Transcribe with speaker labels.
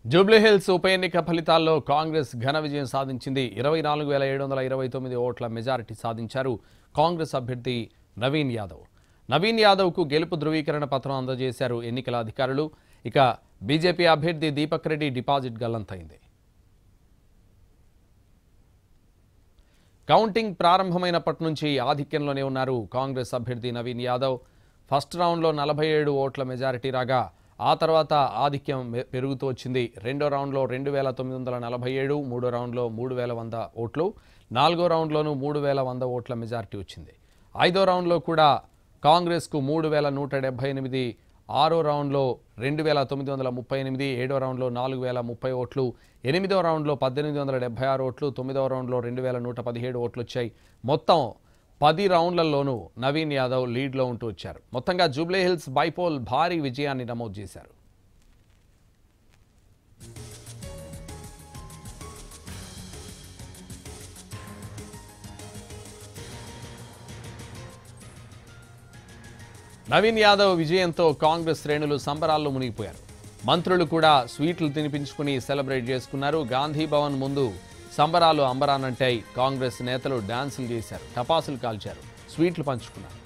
Speaker 1: జూబ్లీహిల్స్ ఉప ఎన్నిక ఫలితాల్లో కాంగ్రెస్ ఘన విజయం సాధించింది. 24,729 ఓట్ల మెజారిటీ సాధించారు కాంగ్రెస్ అభ్యర్థి నవీన్ యాదవ్. నవీన్ యాదవ్కు గెలుపు ధృవీకరణ పత్రం అందజేశారు ఎన్నికల అధికారులు. ఇక బీజేపీ అభ్యర్థి దీపక్ రెడ్డి డిపాజిట్ గల్లంతైంది. కౌంటింగ్ ప్రారంభమైనప్పటి నుంచి ఆధిక్యంలోనే ఉన్నారు కాంగ్రెస్ అభ్యర్థి నవీన్ యాదవ్. ఫస్ట్ రౌండ్లో 47 ఓట్ల మెజారిటీ రాగా ఆ తర్వాత ఆధిక్యం పెరుగుతూ వచ్చింది. రెండో రౌండ్లో 2,947, మూడో రౌండ్లో 3,100 ఓట్లు, నాలుగో రౌండ్లోనూ 3,100 ఓట్ల మెజారిటీ వచ్చింది. ఐదో రౌండ్లో కూడా కాంగ్రెస్కు 3,178, ఆరో రౌండ్లో 2,938, ఏడో రౌండ్లో 4,030 ఓట్లు, ఎనిమిదో రౌండ్లో 1,876 ఓట్లు, తొమ్మిదవ రౌండ్లో 2,117 ఓట్లు వచ్చాయి. మొత్తం 10 రౌండ్లలోనూ నవీన్ యాదవ్ లీడ్లో ఉంటూ వచ్చారు. మొత్తంగా జూబ్లీహిల్స్ బైపోల్ భారీ విజయాన్ని నమోదు చేశారు. నవీన్ యాదవ్ విజయంతో కాంగ్రెస్ శ్రేణులు సంబరాల్లో మునిగిపోయారు. మంత్రులు కూడా స్వీట్లు తినిపించుకుని సెలబ్రేట్ చేసుకున్నారు. గాంధీ భవన్ ముందు సంబరాలు అంబరానంటాయి. కాంగ్రెస్ నేతలు డాన్సులు చేశారు, టపాసులు కాల్చారు, స్వీట్లు పంచుకున్నారు.